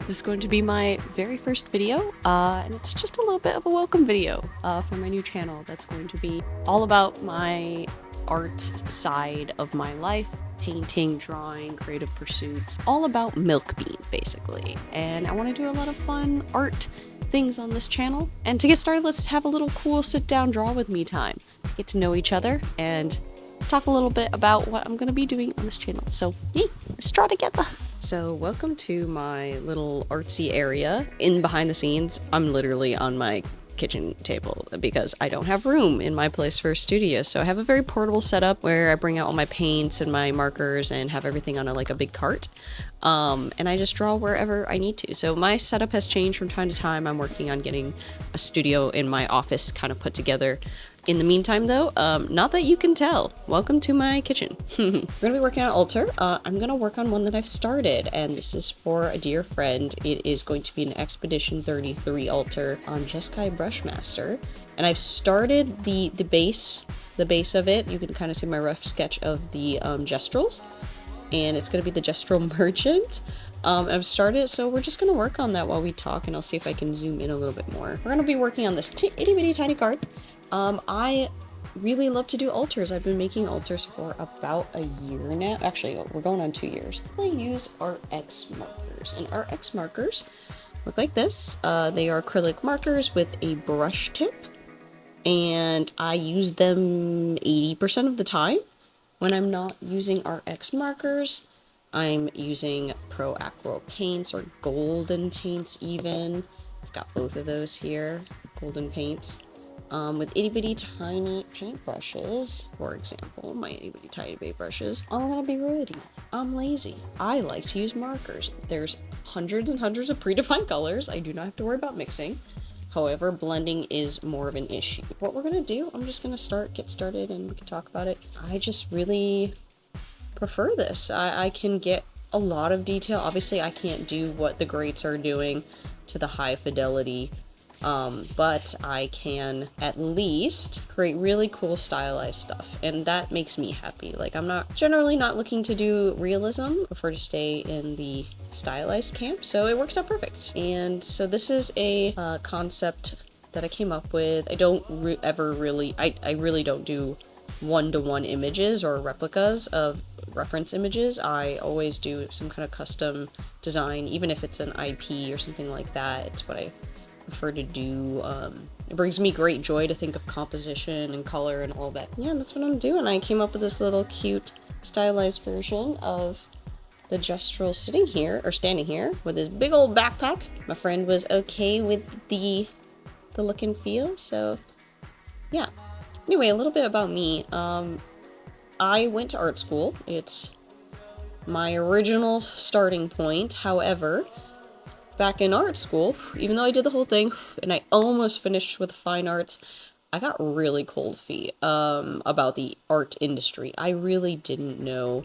This is going to be my very first video, and it's just a little bit of a welcome video for my new channel that's going to be all about my art side of my life, painting, drawing, creative pursuits, all about Milk Bean, basically. And I want to do a lot of fun art things on this channel. And to get started, let's have a little cool sit-down draw with me time, get to know each other, and talk a little bit about what I'm going to be doing on this channel. So, yeah, let's draw together. So, welcome to my little artsy area. In behind the scenes, I'm literally on my kitchen table because I don't have room in my place for a studio. So I have a very portable setup where I bring out all my paints and my markers and have everything on a big cart. And I just draw wherever I need to. So my setup has changed from time to time. I'm working on getting a studio in my office kind of put together. In the meantime, though, not that you can tell, welcome to my kitchen. We're gonna be working on an altar. I'm gonna work on one that I've started, and this is for a dear friend. It is going to be an Expedition 33 altar on Jeskai Brushmaster, and I've started the base of it. You can kind of see my rough sketch of the gestrels, and it's gonna be the Gestrel Merchant. I've started, so we're just gonna work on that while we talk, and I'll see if I can zoom in a little bit more. We're gonna be working on this itty bitty tiny card. I really love to do altars. I've been making altars for about a year now. Actually, we're going on 2 years. I use RX markers, and RX markers look like this. They are acrylic markers with a brush tip, and I use them 80% of the time. When I'm not using RX markers, I'm using Pro Acro paints or golden paints even. I've got both of those here, golden paints. With itty bitty tiny paintbrushes, for example, my itty bitty tiny paintbrushes, I'm gonna be real with you. I'm lazy. I like to use markers. There's hundreds and hundreds of predefined colors. I do not have to worry about mixing. However, blending is more of an issue. What we're gonna do, I'm just gonna get started and we can talk about it. I just really prefer this. I can get a lot of detail. Obviously, I can't do what the greats are doing to the high fidelity, but I can at least create really cool stylized stuff, and that makes me happy. Like, I'm generally not looking to do realism, I prefer to stay in the stylized camp, so it works out perfect. And so this is a concept that I came up with. I don't I really don't do one-to-one images or replicas of reference images. I always do some kind of custom design, even if it's an IP or something like that. It's what I prefer to do. It brings me great joy to think of composition and color and all that. Yeah, that's what I'm doing. I came up with this little cute stylized version of the Gestrel sitting here, or standing here, with his big old backpack. My friend was okay with the look and feel, so yeah. Anyway, a little bit about me. I went to art school. It's my original starting point. However, back in art school, even though I did the whole thing and I almost finished with fine arts, I got really cold feet about the art industry. I really didn't know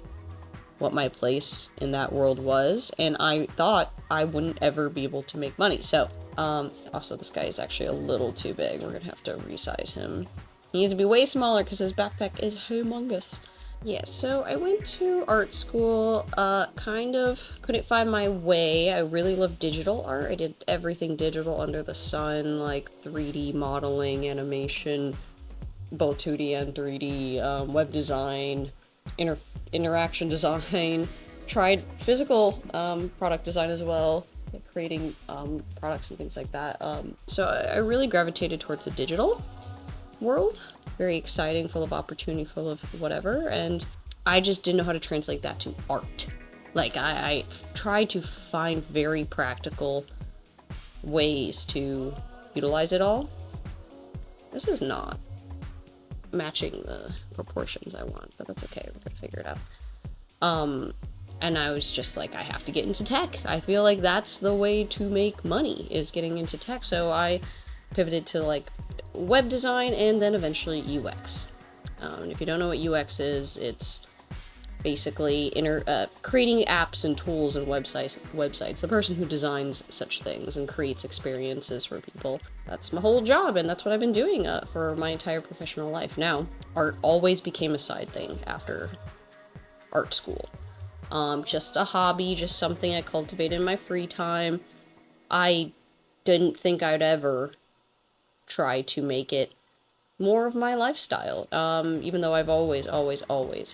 what my place in that world was, and I thought I wouldn't ever be able to make money. So, also this guy is actually a little too big. We're gonna have to resize him. He needs to be way smaller because his backpack is humongous. Yeah, so I went to art school, kind of couldn't find my way. I really love digital art. I did everything digital under the sun, like 3D modeling, animation, both 2D and 3D, web design, interaction design, tried physical product design as well, like creating products and things like that. So I really gravitated towards the digital world. Very exciting, full of opportunity, full of whatever, and I just didn't know how to translate that to art. Like, I tried to find very practical ways to utilize it all. This is not matching the proportions I want, but that's okay, we're gonna figure it out. And I was just like, I have to get into tech. I feel like that's the way to make money, is getting into tech, so I pivoted to like web design and then eventually UX. And if you don't know what UX is, it's basically creating apps and tools and websites. The person who designs such things and creates experiences for people. That's my whole job, and that's what I've been doing for my entire professional life. Now, art always became a side thing after art school. Just a hobby, just something I cultivate in my free time. I didn't think I'd ever try to make it more of my lifestyle, even though I've always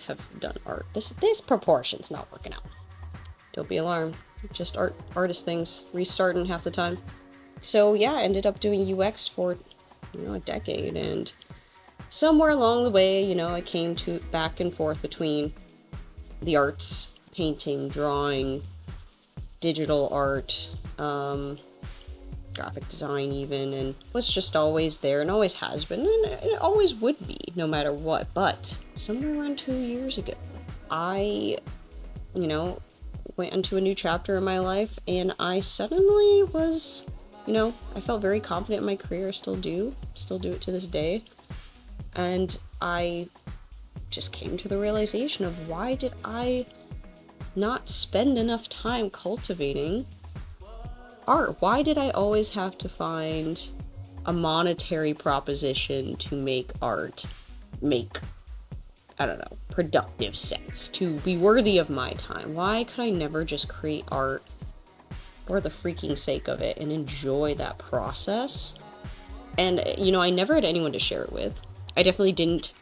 have done art. This proportion's not working out. Don't be alarmed. Just artist things restarting half the time. So yeah, I ended up doing UX for, a decade, and somewhere along the way, I came to back and forth between the arts, painting, drawing, digital art, graphic design even, and was just always there and always has been, and it always would be no matter what. But somewhere around 2 years ago, I, went into a new chapter in my life, and I suddenly was, I felt very confident in my career. I still do it to this day. And I just came to the realization of, why did I not spend enough time cultivating art? Why did I always have to find a monetary proposition to make art make, productive sense, to be worthy of my time? Why could I never just create art for the freaking sake of it and enjoy that process? And, I never had anyone to share it with. I definitely didn't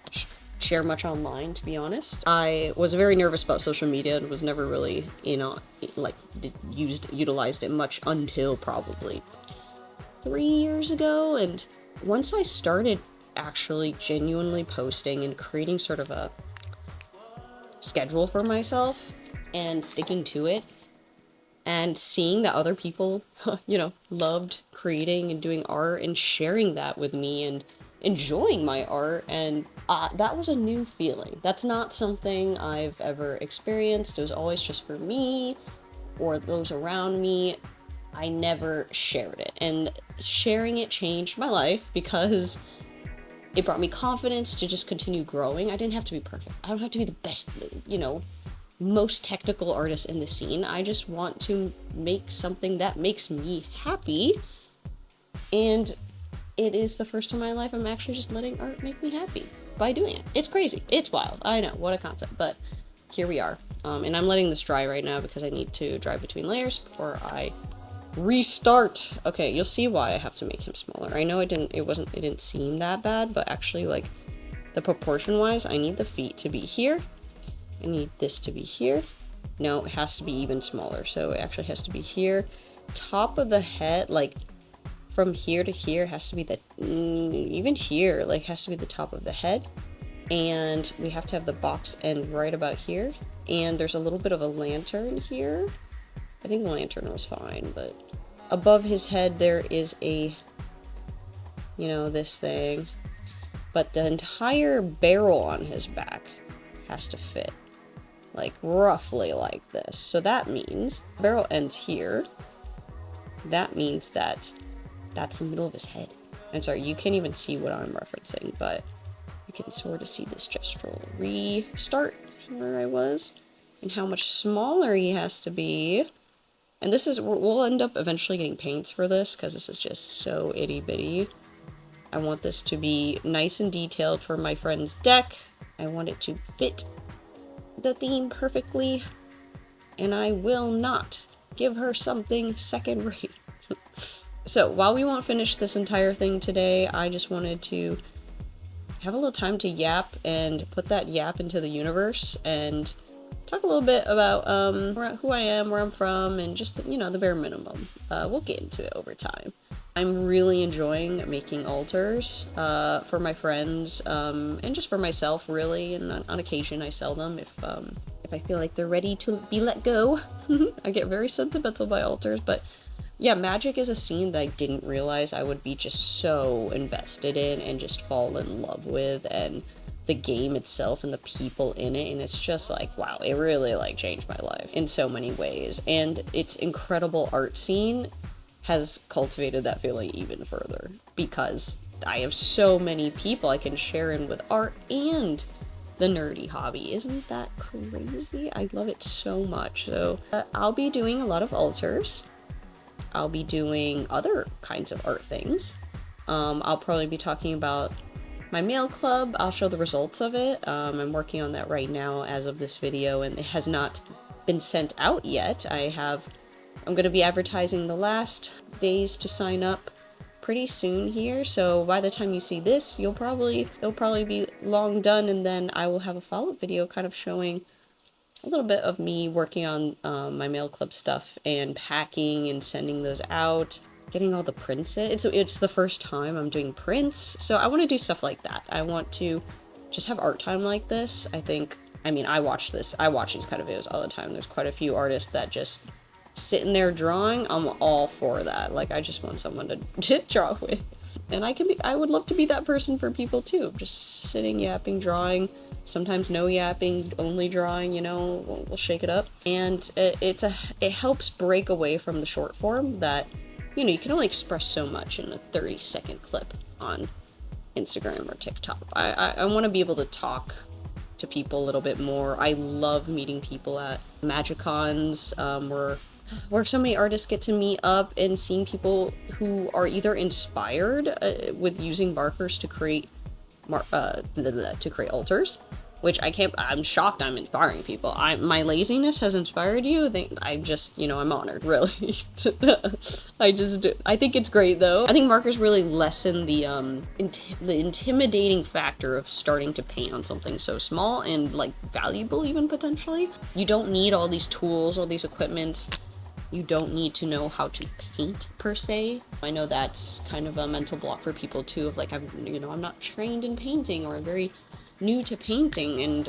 share much online, to be honest. I was very nervous about social media and was never really, utilized it much until probably 3 years ago. And once I started actually genuinely posting and creating sort of a schedule for myself and sticking to it, and seeing that other people, loved creating and doing art and sharing that with me and enjoying my art, and that was a new feeling. That's not something I've ever experienced. It was always just for me or those around me. I never shared it, and sharing it changed my life because it brought me confidence to just continue growing. I didn't have to be perfect. I don't have to be the best, most technical artist in the scene. I just want to make something that makes me happy, and it is the first time in my life I'm actually just letting art make me happy by doing it. It's crazy. It's wild. I know, what a concept, but here we are. And I'm letting this dry right now because I need to dry between layers before I restart. Okay, you'll see why I have to make him smaller. I know it didn't seem that bad, but actually, like, the proportion wise, I need the feet to be here. I need this to be here. No, it has to be even smaller. So it actually has to be here. Top of the head, like from here to here, has to be even here, like, has to be the top of the head. And we have to have the box end right about here. And there's a little bit of a lantern here. I think the lantern was fine, but above his head there is a, this thing. But the entire barrel on his back has to fit, like, roughly like this. So that means barrel ends here. That means that that's the middle of his head. I'm sorry, you can't even see what I'm referencing, but you can sort of see this gestural restart where I was and how much smaller he has to be. And this is, we'll end up eventually getting paints for this because this is just so itty bitty. I want this to be nice and detailed for my friend's deck. I want it to fit the theme perfectly, and I will not give her something second rate. So while we won't finish this entire thing today, I just wanted to have a little time to yap and put that yap into the universe and talk a little bit about who I am, where I'm from, and just the bare minimum. We'll get into it over time. I'm really enjoying making altars for my friends and just for myself, really. And on occasion, I sell them if I feel like they're ready to be let go. I get very sentimental by altars, but yeah, Magic is a scene that I didn't realize I would be just so invested in and just fall in love with, and the game itself and the people in it, and it's just like, wow, it really like changed my life in so many ways. And its incredible art scene has cultivated that feeling even further because I have so many people I can share in with art and the nerdy hobby. Isn't that crazy? I love it so much. So I'll be doing a lot of altars. I'll be doing other kinds of art things. I'll probably be talking about my mail club. I'll show the results of it. I'm working on that right now as of this video, and it has not been sent out yet. I'm going to be advertising the last days to sign up pretty soon here, so by the time you see this, it'll probably be long done, and then I will have a follow-up video kind of showing a little bit of me working on my mail club stuff and packing and sending those out, getting all the prints in. It's the first time I'm doing prints, so I want to do stuff like that. I want to just have art time like this. I watch these kind of videos all the time. There's quite a few artists that just sitting there drawing. I'm all for that. Like, I just want someone to draw with. And I would love to be that person for people too. Just sitting, yapping, drawing. Sometimes no yapping, only drawing, we'll shake it up. And it helps break away from the short form that, you can only express so much in a 30-second clip on Instagram or TikTok. I want to be able to talk to people a little bit more. I love meeting people at Magicons, where so many artists get to meet up, and seeing people who are either inspired with using markers to create altars, which I'm shocked I'm inspiring people. My laziness has inspired you. I'm just, I'm honored, really. I think it's great, though. I think markers really lessen the intimidating factor of starting to paint on something so small and, like, valuable even, potentially. You don't need all these tools, all these equipments. You don't need to know how to paint, per se. I know that's kind of a mental block for people, too, of, like, I'm not trained in painting, or I'm very new to painting, and,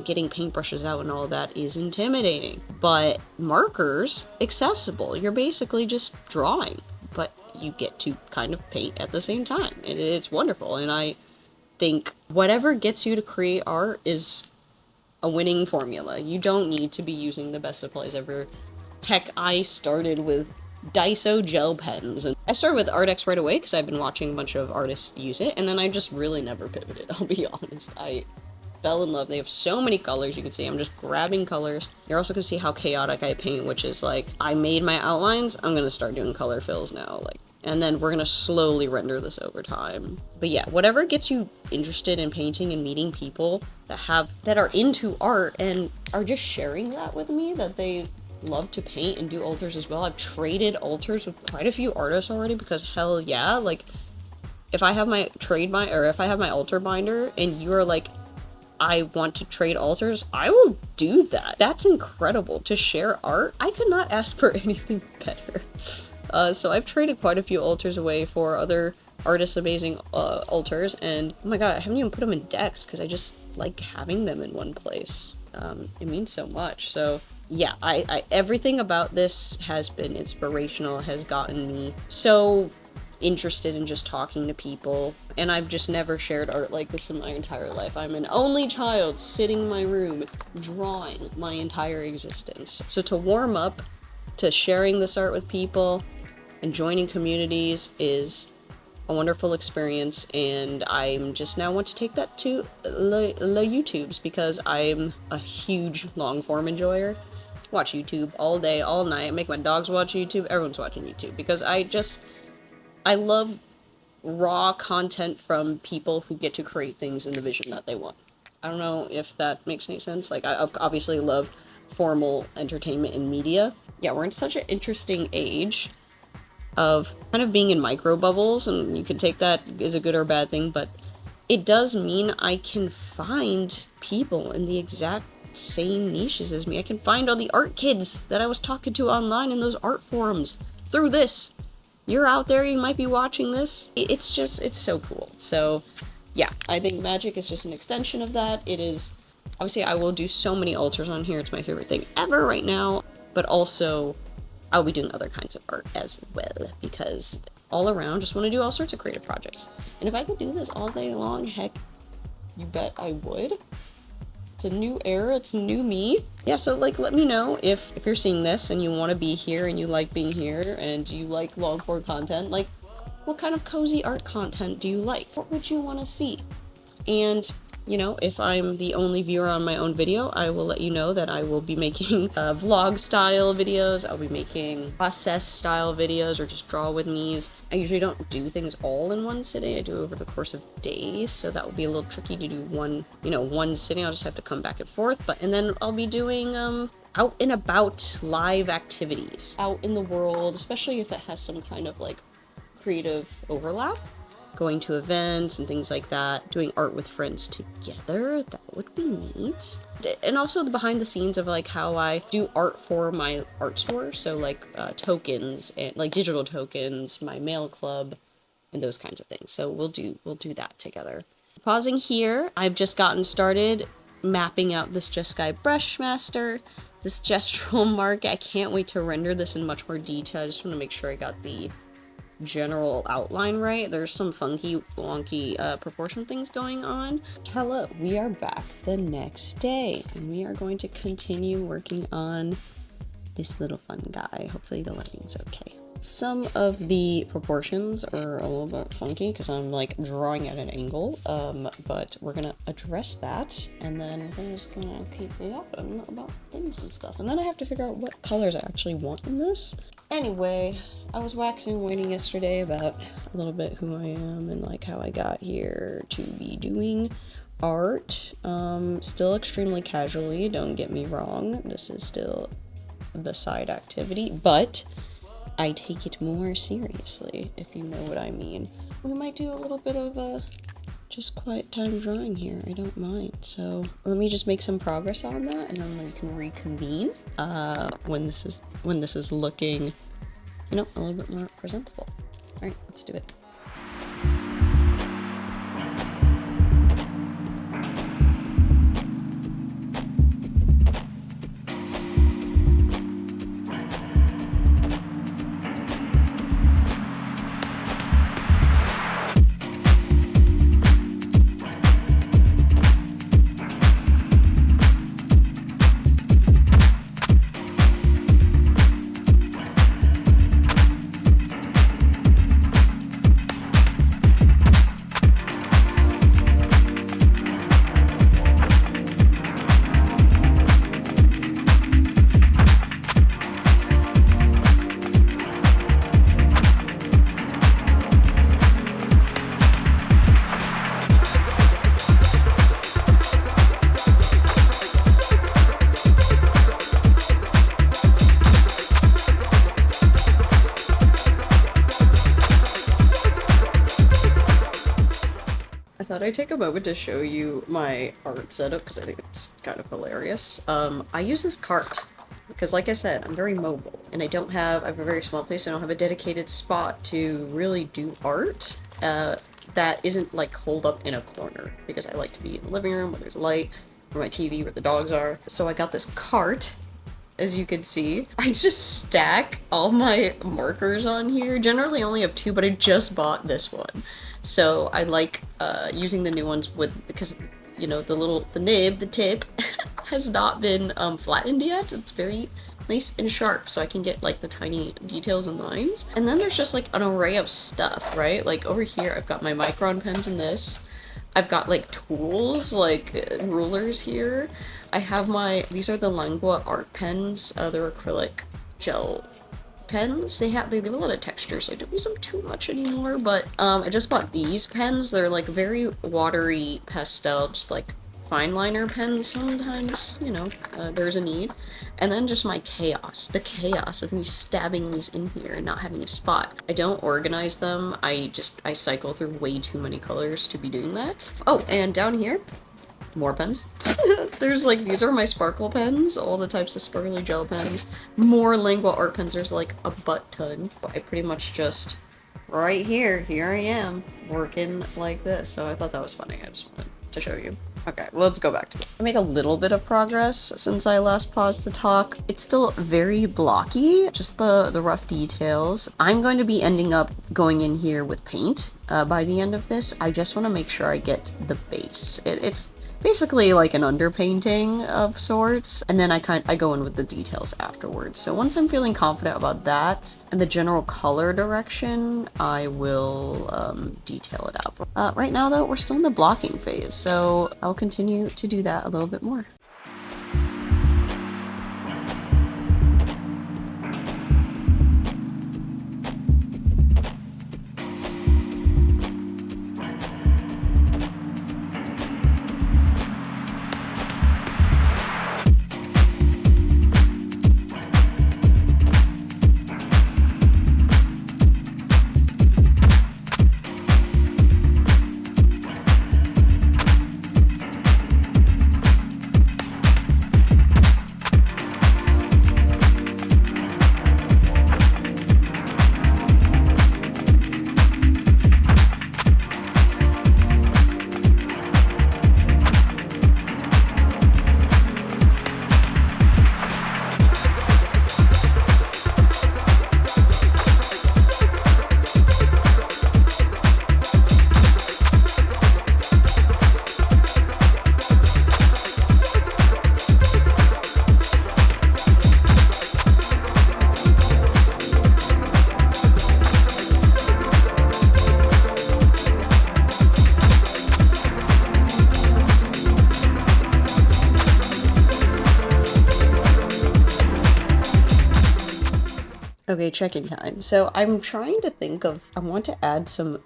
getting paintbrushes out and all that is intimidating. But markers, accessible. You're basically just drawing, but you get to kind of paint at the same time. It's wonderful, and I think whatever gets you to create art is a winning formula. You don't need to be using the best supplies ever. Heck, I started with Daiso gel pens, and I started with ArtX right away because I've been watching a bunch of artists use it, and then I just really never pivoted, I'll be honest. I fell in love. They have so many colors. You can see I'm just grabbing colors. You're also going to see how chaotic I paint, which is like, I made my outlines, I'm going to start doing color fills now, and then we're going to slowly render this over time. But yeah, whatever gets you interested in painting and meeting people that are into art and are just sharing that with me, that they love to paint and do altars as well. I've traded altars with quite a few artists already, because hell yeah, like, if I have my altar binder and you are like, I want to trade altars, I will do that. That's incredible. To share art, I could not ask for anything better. So I've traded quite a few altars away for other artists' amazing altars, and oh my god, I haven't even put them in decks because I just like having them in one place. It means so much. So yeah, I everything about this has been inspirational, has gotten me so interested in just talking to people, and I've just never shared art like this in my entire life. I'm an only child sitting in my room drawing my entire existence. So to warm up to sharing this art with people and joining communities is a wonderful experience, and I'm just now want to take that to the YouTubes, because I'm a huge long form enjoyer. Watch YouTube all day, all night, make my dogs watch YouTube, everyone's watching YouTube, because I love raw content from people who get to create things in the vision that they want. I don't know if that makes any sense. Like, I obviously love formal entertainment and media. Yeah, we're in such an interesting age of kind of being in micro bubbles, and you can take that as a good or bad thing, but it does mean I can find people in the exact same niches as me. I can find all the art kids that I was talking to online in those art forums through this. You're out there, you might be watching this. It's so cool. So yeah, I think magic is just an extension of that. It is, obviously I will do so many altars on here. It's my favorite thing ever right now, but also I'll be doing other kinds of art as well, because all around just want to do all sorts of creative projects. And if I could do this all day long, heck, you bet I would. It's a new era, it's new me. Yeah, so like, let me know if you're seeing this and you want to be here and you like being here and you like long form content. Like, what kind of cozy art content do you like? What would you want to see? And you know, if I'm the only viewer on my own video, I will let you know that I will be making vlog style videos. I'll be making process style videos, or just draw with me's. I usually don't do things all in one sitting. I do over the course of days, so that will be a little tricky to do one sitting. I'll just have to come back and forth. And then I'll be doing out and about live activities out in the world, especially if it has some kind of like creative overlap. Going to events and things like that, doing art with friends together, that would be neat. And also the behind the scenes of like how I do art for my art store, so like tokens and like digital tokens, my mail club, and those kinds of things. So we'll do that together. Pausing here, I've just gotten started mapping out this Jeskai Brushmaster, this gestural mark. I can't wait to render this in much more detail. I just want to make sure I got the general outline right. There's some funky, wonky proportion things going on. Hello, we are back the next day, and we are going to continue working on this little fun guy. Hopefully the lighting's okay. Some of the proportions are a little bit funky because I'm like drawing at an angle, but we're gonna address that, and then we're just gonna keep yapping about things and stuff. And then I have to figure out what colors I actually want in this. Anyway, I was waxing and waning yesterday about a little bit who I am and like how I got here to be doing art. Still extremely casually, don't get me wrong. This is still the side activity, but I take it more seriously, if you know what I mean. We might do a little bit of a just quiet time drawing here. I don't mind. So let me just make some progress on that, and then we can reconvene when this is looking, you know, a little bit more presentable. All right, let's do it. I'd take a moment to show you my art setup because I think it's kind of hilarious. I use this cart because, like I said, I'm very mobile and I have a very small place. I don't have a dedicated spot to really do art that isn't like holed up in a corner, because I like to be in the living room where there's light, where my TV, where the dogs are. So I got this cart. As you can see, I just stack all my markers on here. Generally only have 2, but I just bought this one. So I like using the new ones because, you know, the tip has not been flattened yet. It's very nice and sharp, so I can get like the tiny details and lines. And then there's just like an array of stuff, right? Like over here, I've got my micron pens in this. I've got like tools, like rulers here. I have these are the Lengua art pens. They're acrylic gel pens. They have a lot of texture, so I don't use them too much anymore, but I just bought these pens. They're like very watery pastel, just like fine liner pens sometimes, you know, there's a need. And then just my the chaos of me stabbing these in here and not having a spot. I don't organize them. I cycle through way too many colors to be doing that. Oh, and down here, more pens. There's like, these are my sparkle pens, all the types of sparkly gel pens. More Lengua art pens, there's like a butt ton. I pretty much just, right here I am, working like this. So I thought that was funny, I just wanted to show you. Okay, let's go back to it. I made a little bit of progress since I last paused to talk. It's still very blocky, just the rough details. I'm going to be ending up going in here with paint by the end of this. I just want to make sure I get the base. It's basically like an underpainting of sorts, and then I go in with the details afterwards. So once I'm feeling confident about that and the general color direction, I will detail it out. Right now though, we're still in the blocking phase, so I'll continue to do that a little bit more. Okay, checking time. So I'm trying to think of, I want to add some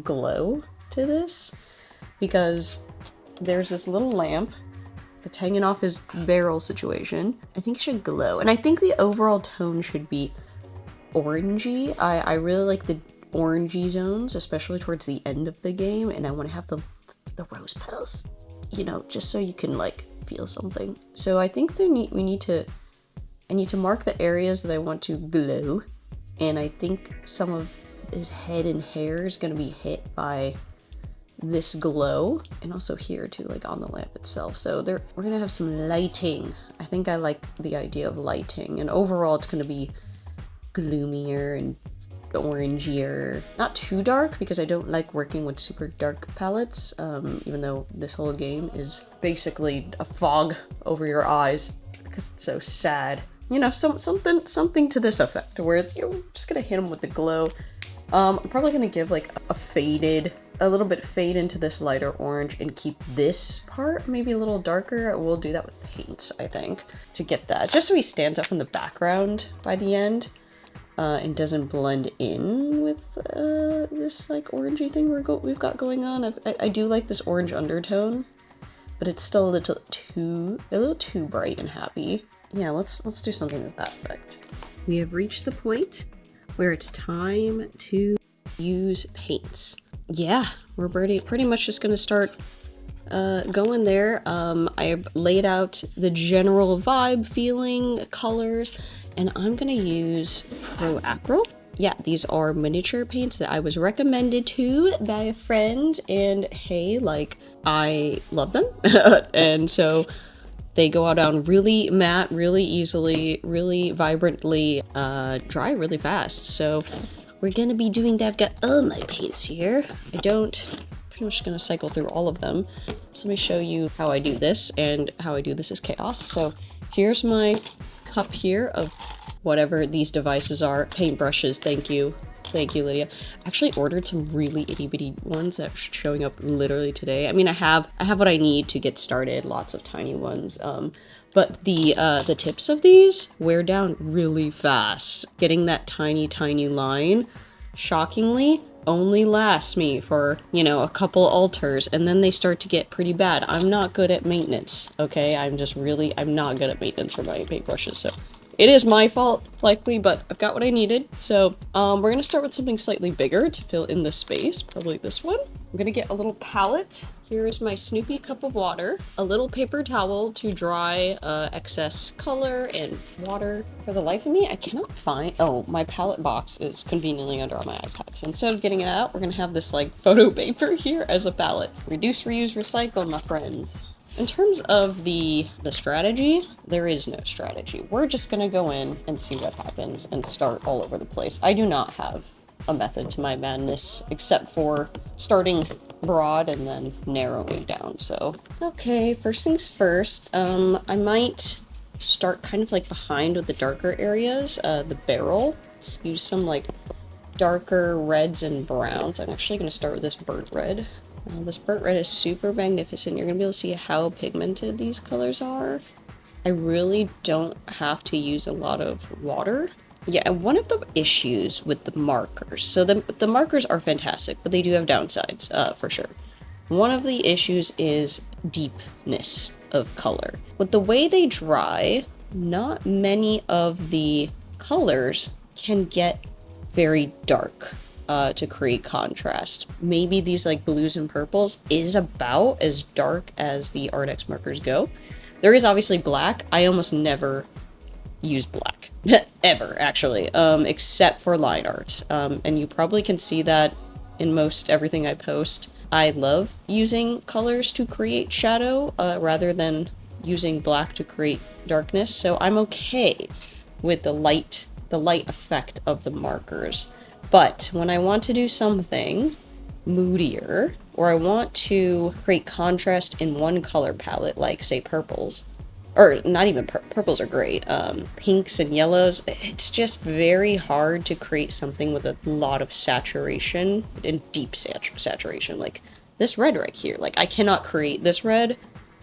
glow to this because there's this little lamp that's hanging off his barrel situation. I think it should glow. And I think the overall tone should be orangey. I really like the orangey zones, especially towards the end of the game. And I want to have the rose petals, you know, just so you can like feel something. So I think I need to mark the areas that I want to glow, and I think some of his head and hair is going to be hit by this glow, and also here too, like on the lamp itself. So we're going to have some lighting. I think I like the idea of lighting, and overall it's going to be gloomier and orangier. Not too dark, because I don't like working with super dark palettes, even though this whole game is basically a fog over your eyes because it's so sad. You know, something to this effect, where you're just gonna hit them with the glow. I'm probably gonna give like a little bit fade into this lighter orange and keep this part maybe a little darker. We'll do that with paints, I think, to get that. Just so he stands up in the background by the end, and doesn't blend in with this like orangey thing we've got going on. I do like this orange undertone, but it's still a little too bright and happy. Yeah, let's do something with that effect. We have reached the point where it's time to use paints. Yeah, we're pretty much just gonna start going there. I've laid out the general vibe, feeling, colors, and I'm gonna use Pro Acryl. Yeah, these are miniature paints that I was recommended to by a friend, and hey, like, I love them. And so they go out down really matte, really easily, really vibrantly, dry really fast. So we're gonna be doing that. I've got all my paints here. Pretty much gonna cycle through all of them. So let me show you how I do this, and how I do this is chaos. So here's my cup here of whatever these devices are. Paintbrushes, thank you. Thank you, Lydia. I actually ordered some really itty bitty ones that are showing up literally today. I mean, I have what I need to get started, lots of tiny ones. But the tips of these wear down really fast. Getting that tiny line, shockingly, only lasts me for, you know, a couple alters, and then they start to get pretty bad. I'm not good at maintenance, okay? I'm not good at maintenance for my paintbrushes, so it is my fault, likely, but I've got what I needed. So we're gonna start with something slightly bigger to fill in the space, probably this one. I'm gonna get a little palette. Here is my Snoopy cup of water, a little paper towel to dry excess color and water. For the life of me, I cannot find, oh, my palette box is conveniently under on my iPad. So instead of getting it out, we're gonna have this like photo paper here as a palette. Reduce, reuse, recycle, my friends. In terms of the strategy, there is no strategy. We're just gonna go in and see what happens and start all over the place. I do not have a method to my madness, except for starting broad and then narrowing down. So, okay, first things first, I might start kind of like behind with the darker areas, the barrel. Let's use some like darker reds and browns. I'm actually gonna start with this burnt red. This burnt red is super magnificent. You're gonna be able to see how pigmented these colors are. I really don't have to use a lot of water. Yeah, and one of the issues with the markers, so the markers are fantastic, but they do have downsides, for sure. One of the issues is deepness of color. With the way they dry, not many of the colors can get very dark. To create contrast. Maybe these like blues and purples is about as dark as the Ardex markers go. There is obviously black. I almost never use black. Ever, actually. Except for line art. And you probably can see that in most everything I post. I love using colors to create shadow, rather than using black to create darkness. So I'm okay with the light effect of the markers. But when I want to do something moodier, or I want to create contrast in one color palette, like say purples, or not even purples are great, pinks and yellows, it's just very hard to create something with a lot of saturation and deep saturation, like this red right here. Like I cannot create this red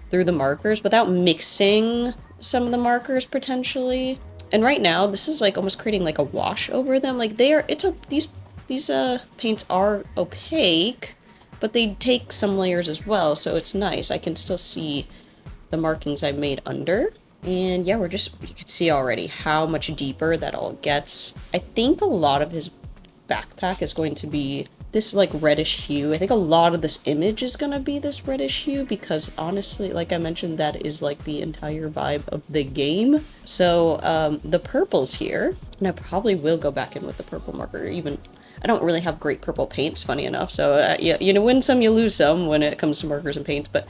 through the markers without mixing some of the markers potentially. And right now, this is like almost creating like a wash over them. Like these paints are opaque, but they take some layers as well, so it's nice. I can still see the markings I made under. And yeah, you can see already how much deeper that all gets. I think a lot of his backpack is going to be this like reddish hue. I think a lot of this image is gonna be this reddish hue because honestly, like I mentioned, that is like the entire vibe of the game. So the purples here, and I probably will go back in with the purple marker. Even I don't really have great purple paints, funny enough, so yeah, you know, win some you lose some when it comes to markers and paints, but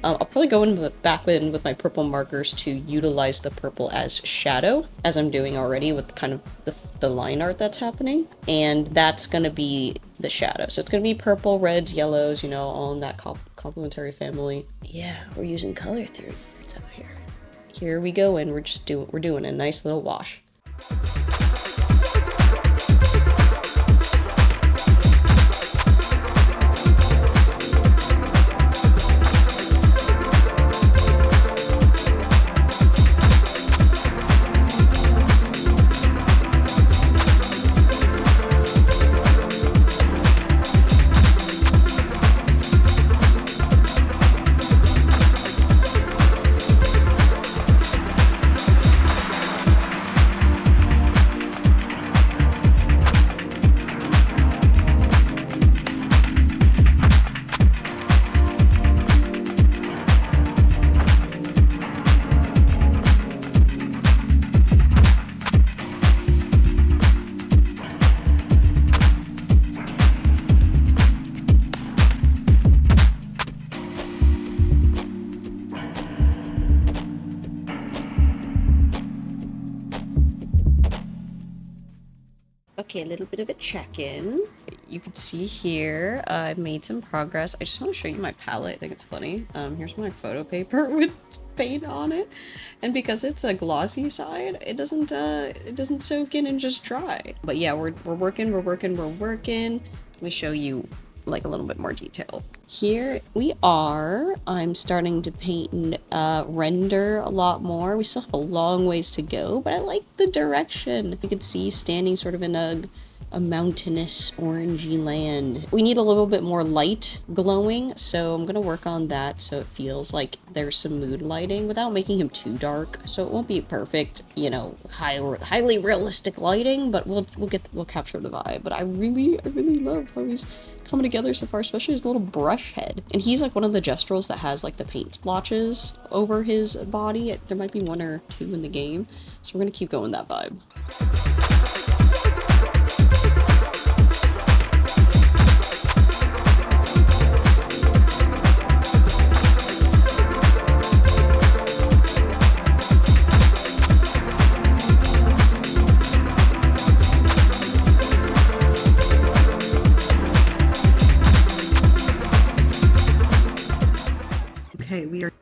I'll probably go back in with my purple markers to utilize the purple as shadow, as I'm doing already with kind of the line art that's happening. And that's going to be the shadow. So it's going to be purple, reds, yellows, you know, all in that complementary family. Yeah, we're using color theory words out here. Here we go, and we're doing a nice little wash. Okay, a little bit of a check-in. You can see here, I've made some progress. I just want to show you my palette. I think it's funny. Here's my photo paper with paint on it. And because it's a glossy side, it doesn't soak in and just dry. But yeah, we're working. Let me show you like a little bit more detail. Here we are. I'm starting to paint and render a lot more. We still have a long ways to go, but I like the direction. You can see standing sort of in a mountainous orangey land. We need a little bit more light glowing, so I'm gonna work on that so it feels like there's some mood lighting without making him too dark. So it won't be perfect, you know, highly realistic lighting, but we'll capture the vibe. But I really love how he's coming together so far, especially his little brush head. And he's like one of the gestrels that has like the paint splotches over his body. There might be one or two in the game, so we're gonna keep going that vibe. Okay, we are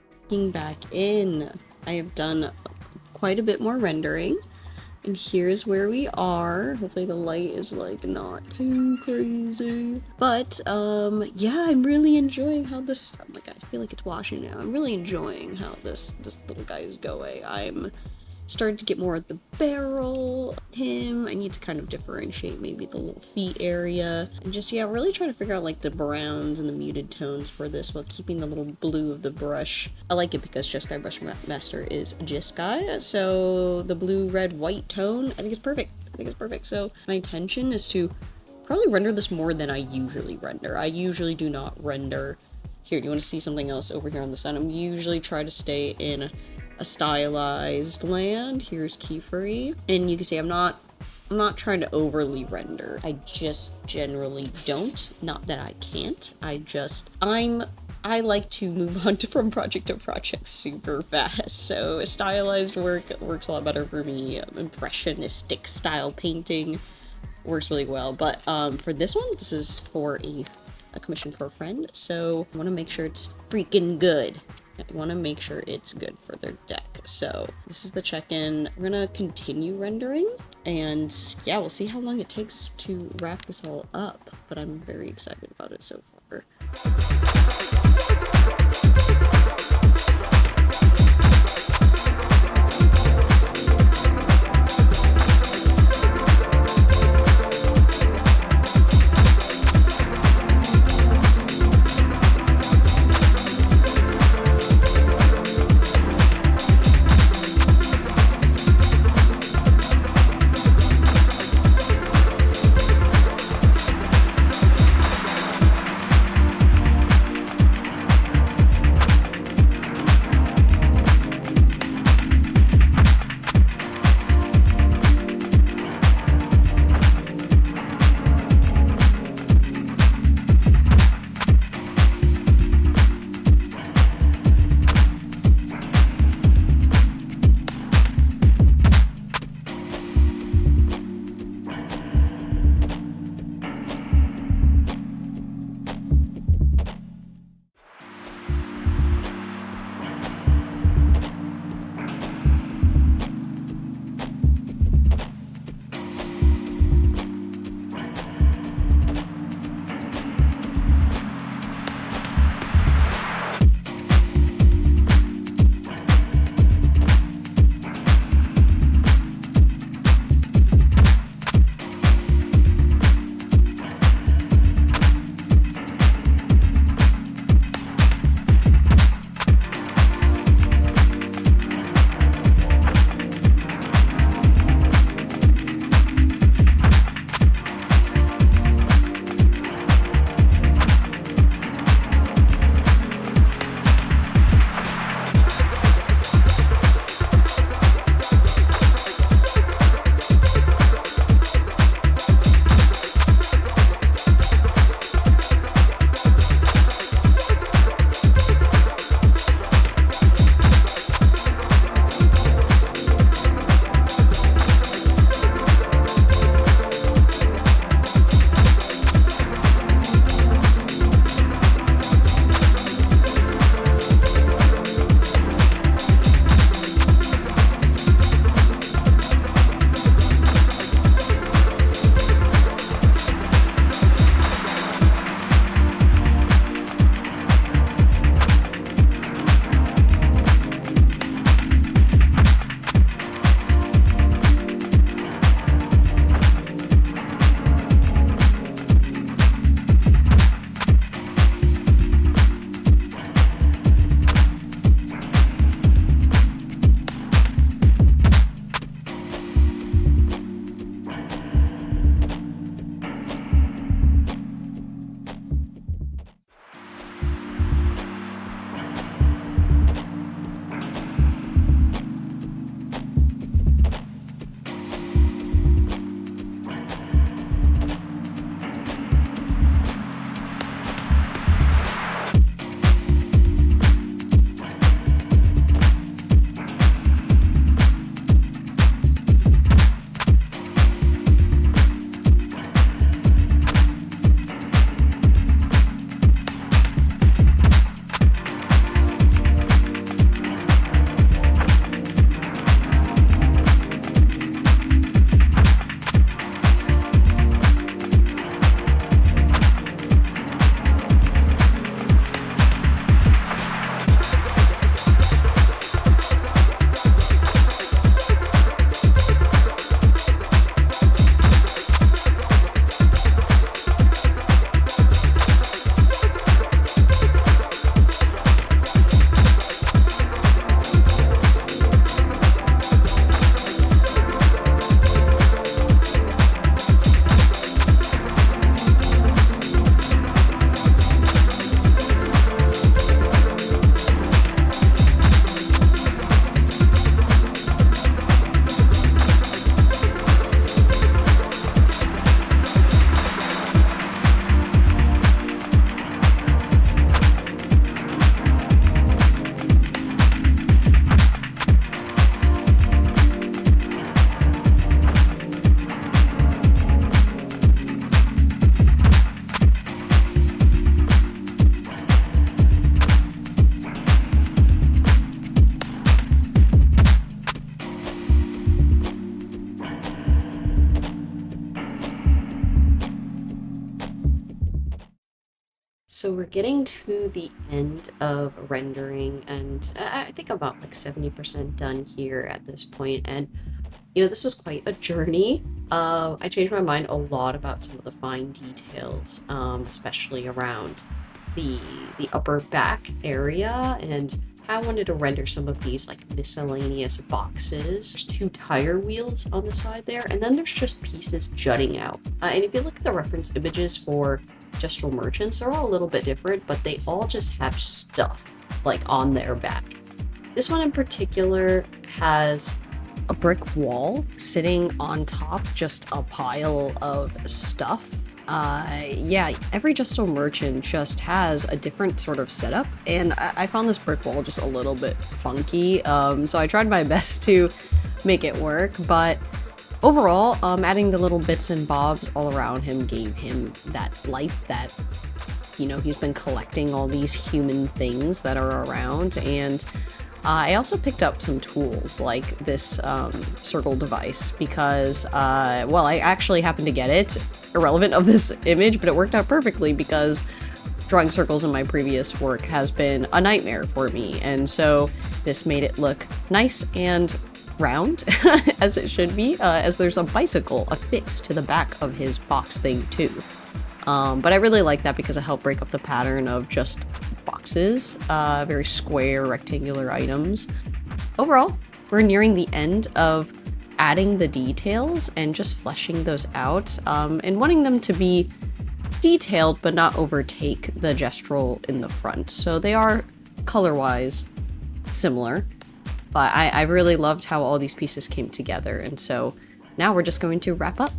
back in. I have done quite a bit more rendering, and here's where we are. Hopefully the light is like not too crazy, but yeah, I'm really enjoying how this, oh my god, I feel like it's washing now. I'm really enjoying how this little guy is going. I'm starting to get more at the barrel, him. I need to kind of differentiate maybe the little feet area, and just, yeah, really trying to figure out like the browns and the muted tones for this while keeping the little blue of the brush. I like it because Jeskai Brush Master is Jeskai, so the blue, red, white tone, I think it's perfect. So my intention is to probably render this more than I usually render. I usually do not render. Here, do you want to see something else over here on the side? I'm usually try to stay in a stylized land. Here's Kiefery, and you can see I'm not trying to overly render. I just generally don't. Not that I can't. I like to move on from project to project super fast. So stylized work works a lot better for me. Impressionistic style painting works really well. But for this one, this is for a commission for a friend. So I want to make sure it's freaking good. I want to make sure it's good for their deck. So this is the check-in. We're gonna continue rendering, and yeah, we'll see how long it takes to wrap this all up, but I'm very excited about it so far. So we're getting to the end of rendering, and I think I'm about like 70% done here at this point. And this was quite a journey. I changed my mind a lot about some of the fine details, especially around the upper back area, and I wanted to render some of these like miscellaneous boxes. There's two tire wheels on the side there, and then there's just pieces jutting out. And if you look at the reference images for gestural merchants, they're all a little bit different, but they all just have stuff like on their back. This one in particular has a brick wall sitting on top, just a pile of stuff. Yeah, every gestural merchant just has a different sort of setup, and I found this brick wall just a little bit funky, so I tried my best to make it work, but overall, adding the little bits and bobs all around him gave him that life that, he's been collecting all these human things that are around. And I also picked up some tools like this circle device because, well, I actually happened to get it, irrelevant of this image, but it worked out perfectly because drawing circles in my previous work has been a nightmare for me. And so this made it look nice and round, as it should be, as there's a bicycle affixed to the back of his box thing too. But I really like that because it helped break up the pattern of just boxes, very square, rectangular items. Overall, we're nearing the end of adding the details and just fleshing those out, and wanting them to be detailed but not overtake the gestural in the front. So they are color-wise similar, but I really loved how all these pieces came together, and so now we're just going to wrap up.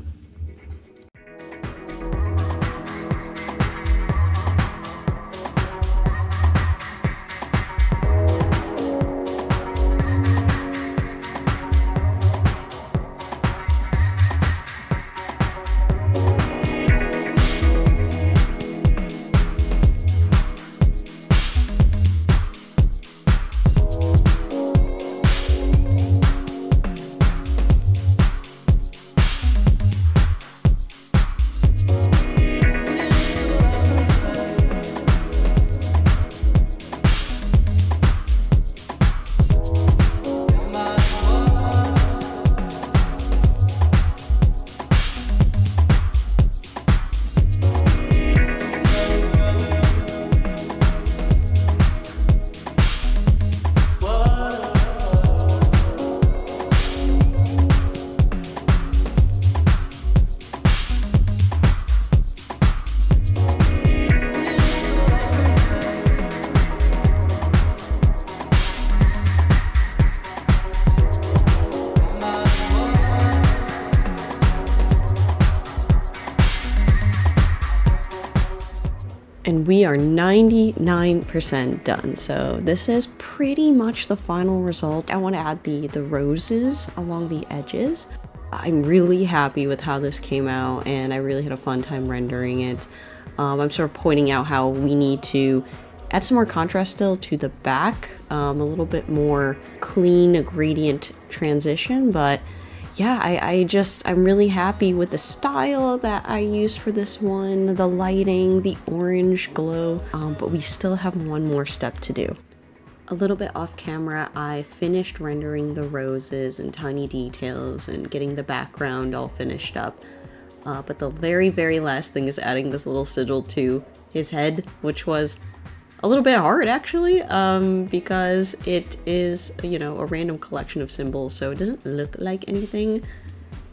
And we are 99% done. So this is pretty much the final result. I want to add the roses along the edges. I'm really happy with how this came out, and I really had a fun time rendering it. I'm sort of pointing out how we need to add some more contrast still to the back, a little bit more clean gradient transition, but yeah, I'm really happy with the style that I used for this one, the lighting, the orange glow, but we still have one more step to do. A little bit off camera, I finished rendering the roses and tiny details and getting the background all finished up. But the very, very last thing is adding this little sigil to his head, which was a little bit hard actually, because it is, a random collection of symbols, so it doesn't look like anything,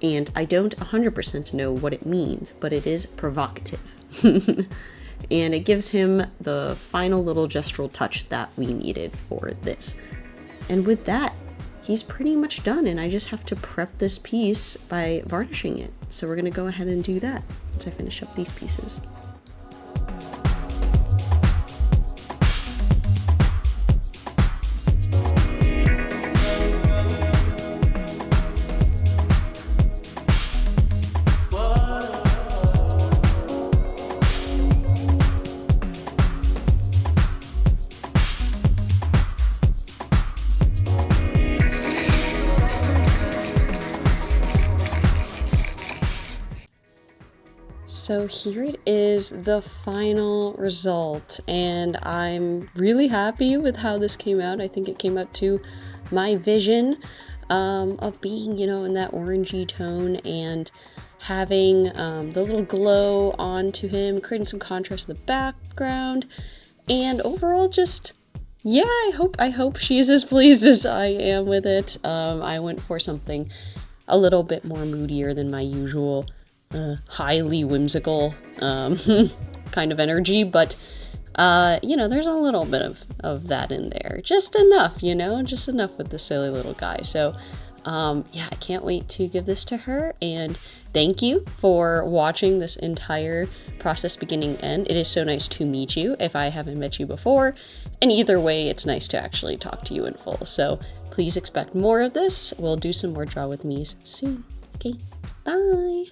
and I don't 100% know what it means, but it is provocative. And it gives him the final little gestural touch that we needed for this. And with that, he's pretty much done, and I just have to prep this piece by varnishing it. So we're gonna go ahead and do that once I finish up these pieces. So here it is, the final result, and I'm really happy with how this came out. I think it came out to my vision of being, you know, in that orangey tone and having the little glow onto him, creating some contrast in the background, and overall just, yeah, I hope she's as pleased as I am with it. I went for something a little bit more moodier than my usual highly whimsical kind of energy, but you know, there's a little bit of that in there, just enough, you know, just enough with the silly little guy. So yeah, I can't wait to give this to her, and thank you for watching this entire process beginning to end. It is so nice to meet you if I haven't met you before, and either way it's nice to actually talk to you in full. So please expect more of this. We'll do some more Draw With Me's soon. Okay, bye!